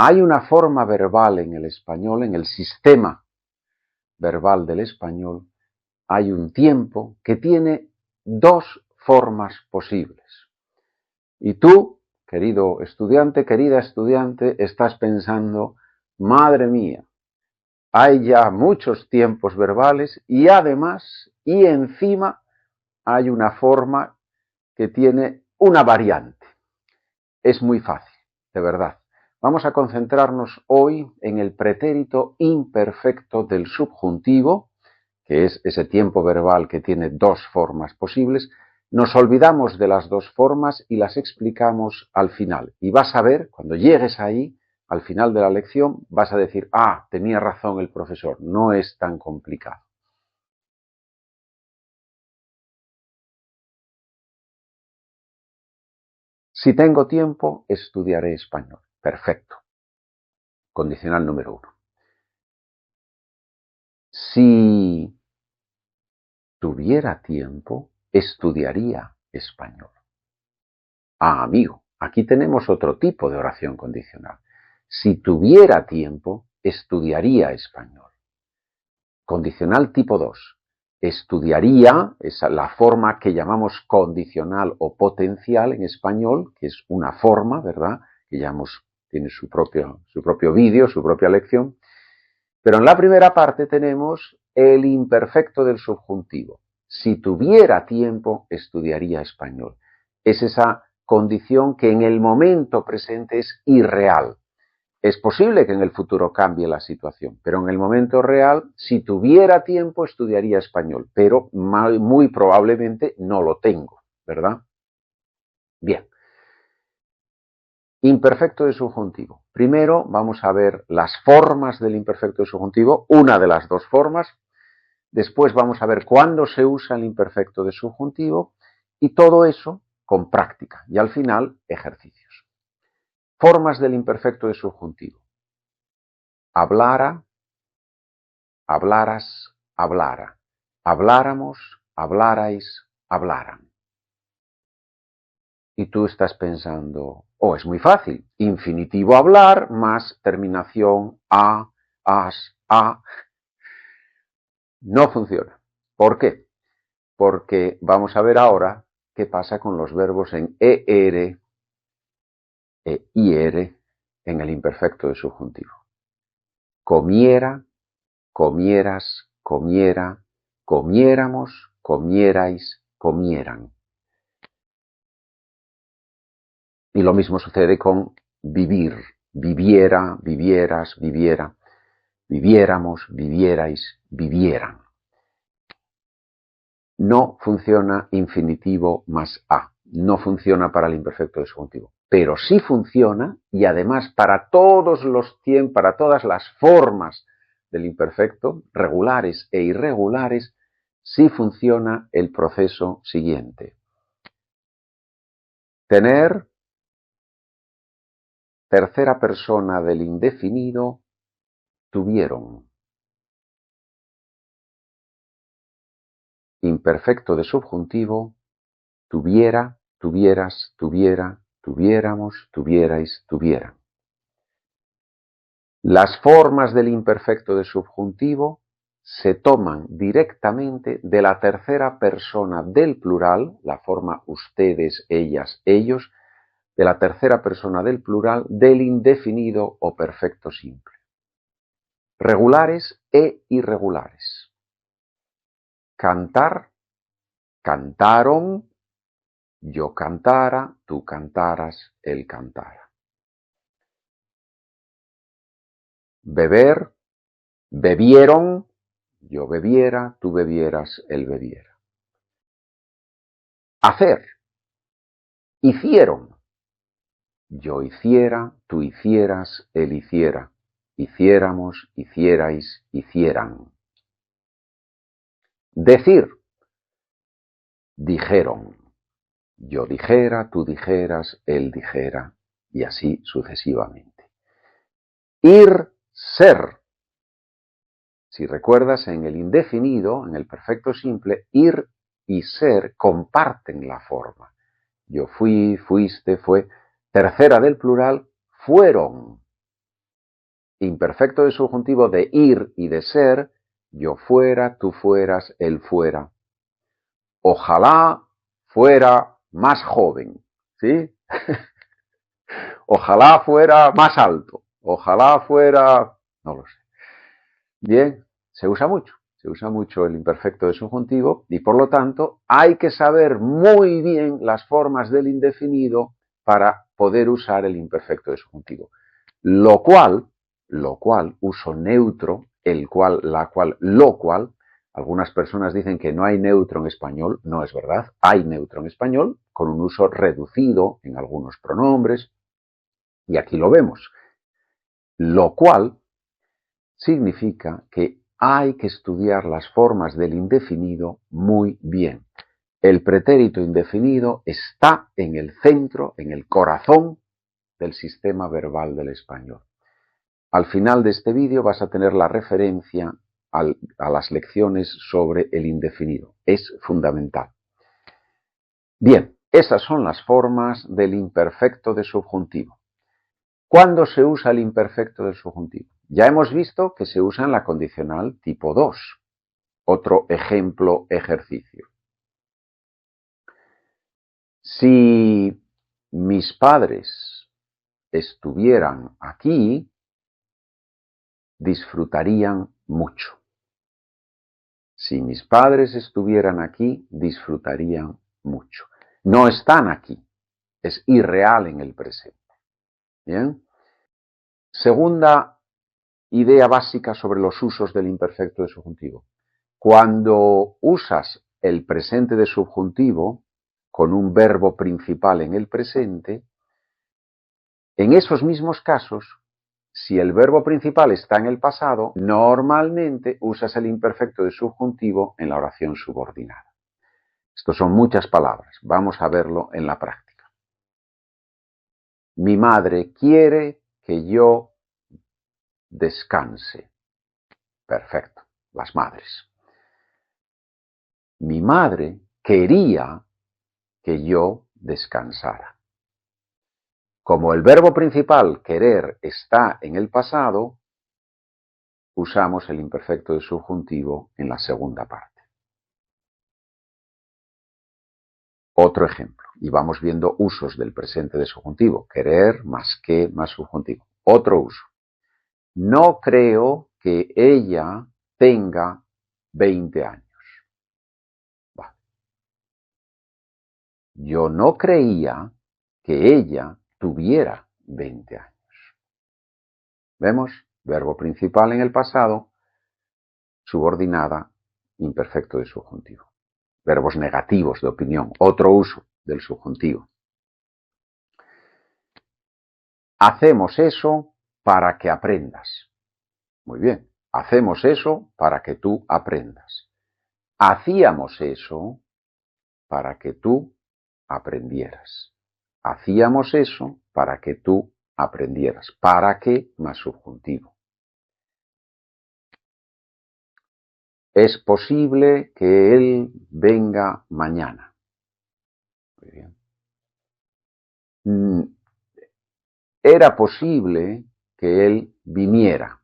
Hay una forma verbal en el español, en el sistema verbal del español, hay un tiempo que tiene dos formas posibles. Y tú, querido estudiante, querida estudiante, estás pensando, madre mía, hay ya muchos tiempos verbales y además, y encima, hay una forma que tiene una variante. Es muy fácil, de verdad. Vamos a concentrarnos hoy en el pretérito imperfecto del subjuntivo, que es ese tiempo verbal que tiene dos formas posibles. Nos olvidamos de las dos formas y las explicamos al final. Y vas a ver, cuando llegues ahí, al final de la lección, vas a decir, ah, tenía razón el profesor, no es tan complicado. Si tengo tiempo, estudiaré español. Perfecto. Condicional número 1. Si tuviera tiempo, estudiaría español. Ah, amigo, aquí tenemos otro tipo de oración condicional. Si tuviera tiempo, estudiaría español. Condicional tipo 2. Estudiaría, es la forma que llamamos condicional o potencial en español, que es una forma, ¿verdad? Que ya tiene su propio vídeo, su propia lección. Pero en la primera parte tenemos el imperfecto del subjuntivo. Si tuviera tiempo, estudiaría español. Es esa condición que en el momento presente es irreal. Es posible que en el futuro cambie la situación, pero en el momento real, si tuviera tiempo, estudiaría español, pero muy probablemente no lo tengo, ¿verdad? Bien. Imperfecto de subjuntivo. Primero vamos a ver las formas del imperfecto de subjuntivo, una de las dos formas. Después vamos a ver cuándo se usa el imperfecto de subjuntivo y todo eso con práctica. Y al final, ejercicios. Formas del imperfecto de subjuntivo. Hablara, hablaras, hablara. Habláramos, hablarais, hablaran. Y tú estás pensando, oh, es muy fácil. Infinitivo hablar más terminación a, as, a. No funciona. ¿Por qué? Porque vamos a ver ahora qué pasa con los verbos en er e ir en el imperfecto de subjuntivo. Comiera, comieras, comiera, comiéramos, comierais, comieran. Y lo mismo sucede con vivir. Viviera, vivieras, viviera. Viviéramos, vivierais, vivieran. No funciona infinitivo más a. No funciona para el imperfecto de subjuntivo. Pero sí funciona, y además para todos los tiempos, para todas las formas del imperfecto, regulares e irregulares, sí funciona el proceso siguiente. Tener tercera persona del indefinido, tuvieron. Imperfecto de subjuntivo, tuviera, tuvieras, tuviera, tuviéramos, tuvierais, tuvieran. Las formas del imperfecto de subjuntivo se toman directamente de la tercera persona del plural, la forma ustedes, ellas, ellos, de la tercera persona del plural del indefinido o perfecto simple. Regulares e irregulares. Cantar, cantaron, yo cantara, tú cantaras, él cantara. Beber, bebieron, yo bebiera, tú bebieras, él bebiera. Hacer, hicieron, yo hiciera, tú hicieras, él hiciera, hiciéramos, hicierais, hicieran. Decir, dijeron, yo dijera, tú dijeras, él dijera, y así sucesivamente. Ir, ser. Si recuerdas, en el indefinido, en el perfecto simple, ir y ser comparten la forma. Yo fui, fuiste, fue. Tercera del plural, fueron. imperfecto de subjuntivo de ir y de ser, yo fuera, tú fueras, él fuera. Ojalá fuera más joven, ¿sí? Ojalá fuera más alto, ojalá fuera, no lo sé. Bien, se usa mucho el imperfecto de subjuntivo y por lo tanto hay que saber muy bien las formas del indefinido para poder usar el imperfecto de subjuntivo. Lo cual, uso neutro, el cual, la cual, lo cual. Algunas personas dicen que no hay neutro en español, no es verdad, hay neutro en español con un uso reducido en algunos pronombres y aquí lo vemos. Lo cual significa que hay que estudiar las formas del indefinido muy bien. El pretérito indefinido está en el centro, en el corazón del sistema verbal del español. Al final de este vídeo vas a tener la referencia a las lecciones sobre el indefinido. Es fundamental. Bien, esas son las formas del imperfecto de subjuntivo. ¿Cuándo se usa el imperfecto del subjuntivo? Ya hemos visto que se usa en la condicional tipo 2. Otro ejemplo, ejercicio. Si mis padres estuvieran aquí, disfrutarían mucho. Si mis padres estuvieran aquí, disfrutarían mucho. No están aquí. Es irreal en el presente. ¿Bien? Segunda idea básica sobre los usos del imperfecto de subjuntivo. Cuando usas el presente de subjuntivo con un verbo principal en el presente, en esos mismos casos, si el verbo principal está en el pasado, normalmente usas el imperfecto de subjuntivo en la oración subordinada. Estos son muchas palabras. Vamos a verlo en la práctica. Mi madre quiere que yo descanse. Perfecto. Las madres. Mi madre quería que yo descansara. Como el verbo principal querer está en el pasado, usamos el imperfecto de subjuntivo en la segunda parte. Otro ejemplo, y vamos viendo usos del presente de subjuntivo. Querer más que más subjuntivo. Otro uso. No creo que ella tenga 20 años. Vale. Yo no creía que ella tuviera 20 años. ¿Vemos? Verbo principal en el pasado, subordinada, imperfecto de subjuntivo. Verbos negativos de opinión, otro uso del subjuntivo. Hacemos eso para que aprendas. Muy bien, hacemos eso para que tú aprendas. Hacíamos eso para que tú aprendieras. Hacíamos eso para que tú aprendieras. ¿Para qué? Más subjuntivo. Es posible que él venga mañana. Muy bien. Era posible que él viniera.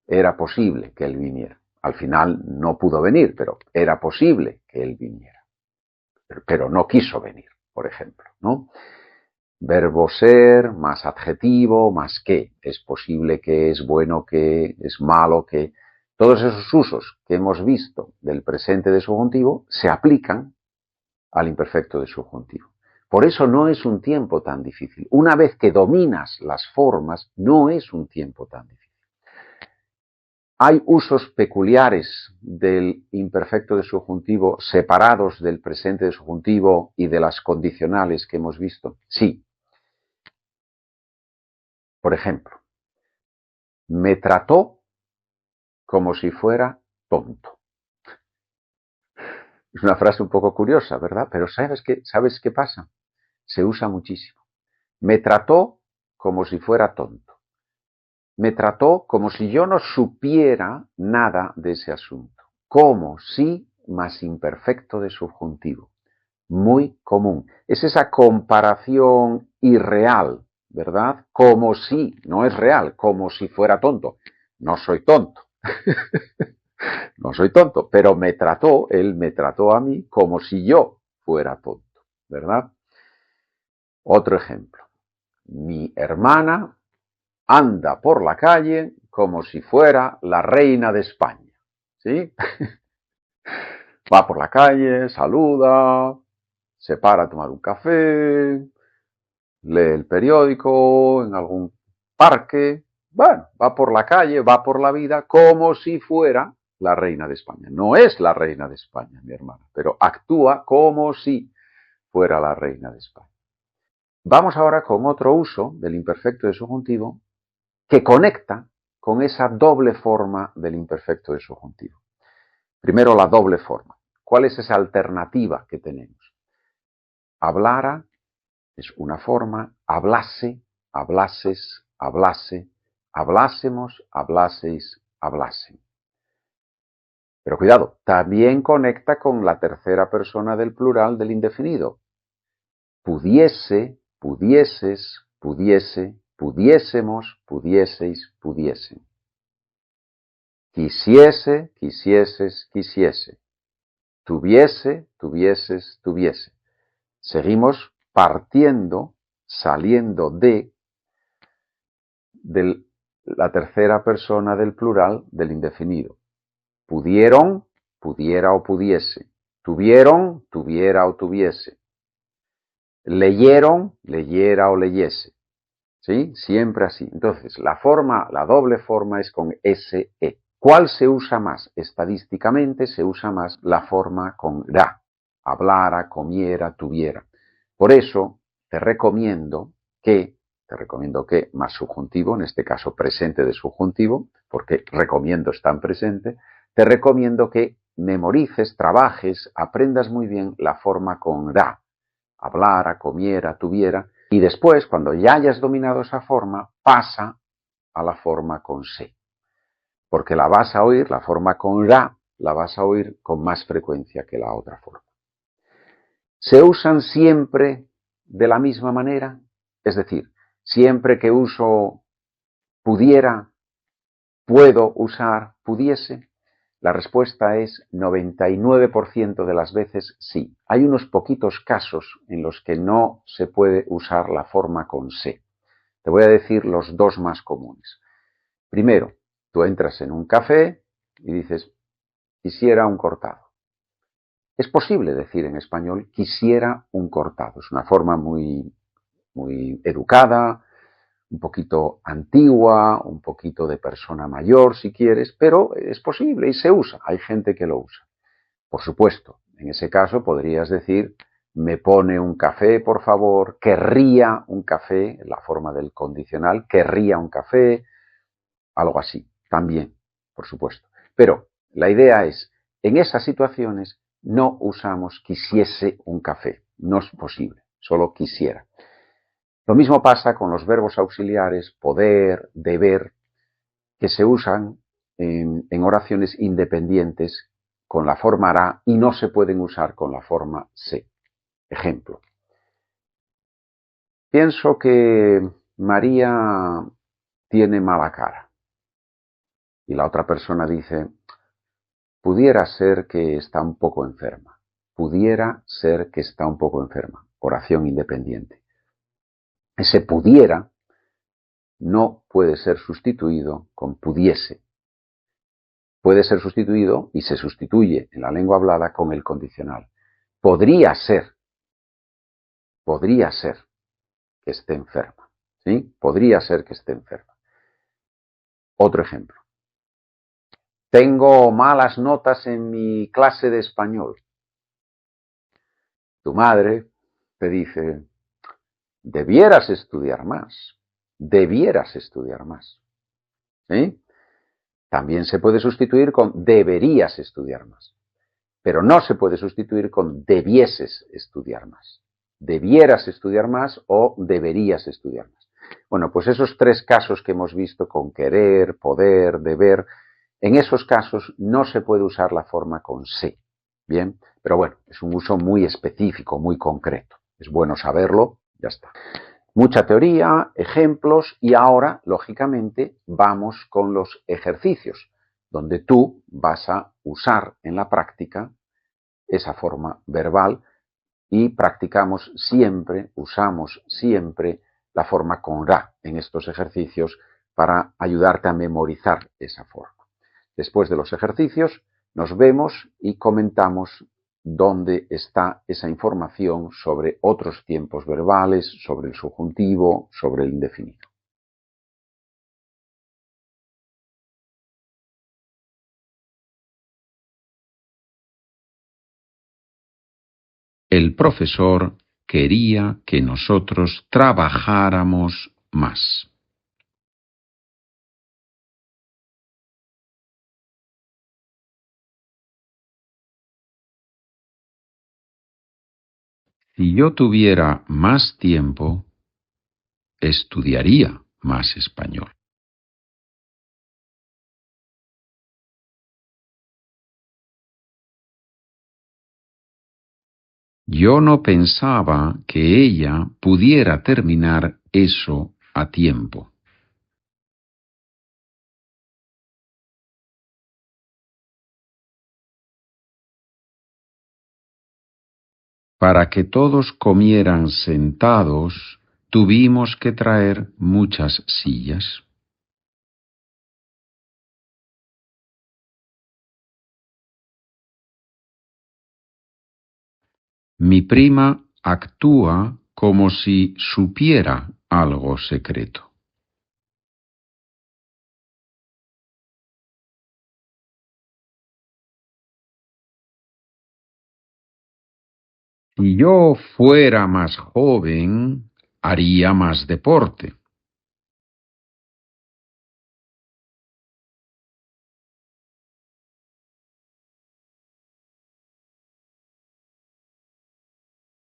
Era posible que él viniera. Al final no pudo venir, pero era posible que él viniera. Pero no quiso venir, por ejemplo, ¿no? Verbo ser más adjetivo más que. Es posible que, es bueno que, es malo que. Todos esos usos que hemos visto del presente de subjuntivo se aplican al imperfecto de subjuntivo. Por eso no es un tiempo tan difícil. Una vez que dominas las formas, no es un tiempo tan difícil. ¿Hay usos peculiares del imperfecto de subjuntivo separados del presente de subjuntivo y de las condicionales que hemos visto? Sí. Por ejemplo, me trató como si fuera tonto. Es una frase un poco curiosa, ¿verdad? Pero ¿sabes qué pasa? Se usa muchísimo. Me trató como si fuera tonto. Me trató como si yo no supiera nada de ese asunto. Como si más imperfecto de subjuntivo. Muy común. Es esa comparación irreal ¿verdad? Como si, no es real, como si fuera tonto. No soy tonto. No soy tonto, pero él me trató a mí como si yo fuera tonto, ¿verdad? Otro ejemplo. Mi hermana anda por la calle como si fuera la reina de España, ¿sí? Va por la calle, saluda, se para a tomar un café, lee el periódico en algún parque, bueno, va por la calle, va por la vida como si fuera la reina de España. No es la reina de España, mi hermana, pero actúa como si fuera la reina de España. Vamos ahora con otro uso del imperfecto de subjuntivo que conecta con esa doble forma del imperfecto de subjuntivo. Primero, la doble forma. ¿Cuál es esa alternativa que tenemos? Hablara es una forma, hablase, hablases, hablase, hablásemos, hablaseis, hablasen. Pero cuidado, también conecta con la tercera persona del plural del indefinido. Pudiese, pudieses, pudiese, pudiésemos, pudieseis, pudiesen. Quisiese, quisieses, quisiese. Tuviese, tuvieses, tuviese. Seguimos partiendo, saliendo de la tercera persona del plural del indefinido. Pudieron, pudiera o pudiese. Tuvieron, tuviera o tuviese. Leyeron, leyera o leyese. ¿Sí? Siempre así. Entonces, la doble forma es con SE. ¿Cuál se usa más? Estadísticamente se usa más la forma con ra. Hablara, comiera, tuviera. Por eso te recomiendo que más subjuntivo, en este caso presente de subjuntivo, porque recomiendo está en presente, te recomiendo que memorices, trabajes, aprendas muy bien la forma con ra. Hablara, comiera, tuviera, y después, cuando ya hayas dominado esa forma, pasa a la forma con se. Porque la vas a oír, la forma con ra, la vas a oír con más frecuencia que la otra forma. ¿Se usan siempre de la misma manera? Es decir, siempre que uso pudiera, puedo usar pudiese. La respuesta es 99% de las veces sí. Hay unos poquitos casos en los que no se puede usar la forma con se. Te voy a decir los dos más comunes. Primero, tú entras en un café y dices, quisiera un cortado. Es posible decir en español, quisiera un cortado. Es una forma muy educada, un poquito antigua, un poquito de persona mayor si quieres, pero es posible y se usa. Hay gente que lo usa. Por supuesto, en ese caso podrías decir, me pone un café, por favor, querría un café, la forma del condicional, querría un café, algo así, también, por supuesto. Pero la idea es, en esas situaciones no usamos quisiese un café, no es posible, solo quisiera. Lo mismo pasa con los verbos auxiliares poder, deber, que se usan en oraciones independientes con la forma hará y no se pueden usar con la forma se. Ejemplo. Pienso que María tiene mala cara. Y la otra persona dice, pudiera ser que está un poco enferma. Pudiera ser que está un poco enferma. Oración independiente. Ese pudiera no puede ser sustituido con pudiese. Puede ser sustituido y se sustituye en la lengua hablada con el condicional. Podría ser que esté enferma. ¿Sí? Podría ser que esté enferma. Otro ejemplo. Tengo malas notas en mi clase de español. Tu madre te dice, debieras estudiar más. Debieras estudiar más. ¿Sí? También se puede sustituir con deberías estudiar más. Pero no se puede sustituir con debieses estudiar más. Debieras estudiar más o deberías estudiar más. Bueno, pues esos tres casos que hemos visto con querer, poder, deber, en esos casos no se puede usar la forma con se. Bien, pero bueno, es un uso muy específico, muy concreto. Es bueno saberlo, ya está. Mucha teoría, ejemplos y ahora, lógicamente, vamos con los ejercicios, donde tú vas a usar en la práctica esa forma verbal y practicamos siempre, usamos siempre la forma con ra en estos ejercicios para ayudarte a memorizar esa forma. Después de los ejercicios nos vemos y comentamos dónde está esa información sobre otros tiempos verbales, sobre el subjuntivo, sobre el indefinido. El profesor quería que nosotros trabajáramos más. Si yo tuviera más tiempo, estudiaría más español. Yo no pensaba que ella pudiera terminar eso a tiempo. Para que todos comieran sentados, tuvimos que traer muchas sillas. Mi prima actúa como si supiera algo secreto. Si yo fuera más joven, haría más deporte.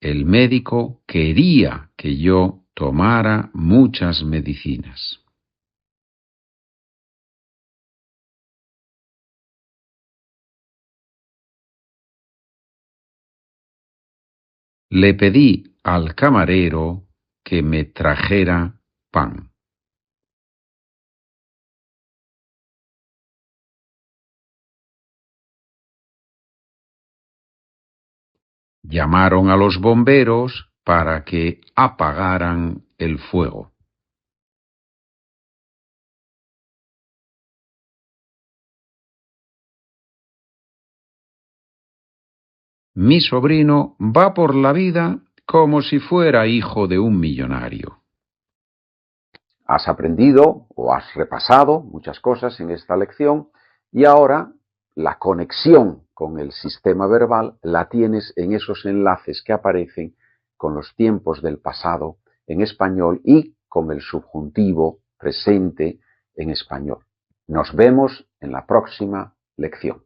El médico quería que yo tomara muchas medicinas. Le pedí al camarero que me trajera pan. Llamaron a los bomberos para que apagaran el fuego. Mi sobrino va por la vida como si fuera hijo de un millonario. Has aprendido o has repasado muchas cosas en esta lección y ahora la conexión con el sistema verbal la tienes en esos enlaces que aparecen con los tiempos del pasado en español y con el subjuntivo presente en español. Nos vemos en la próxima lección.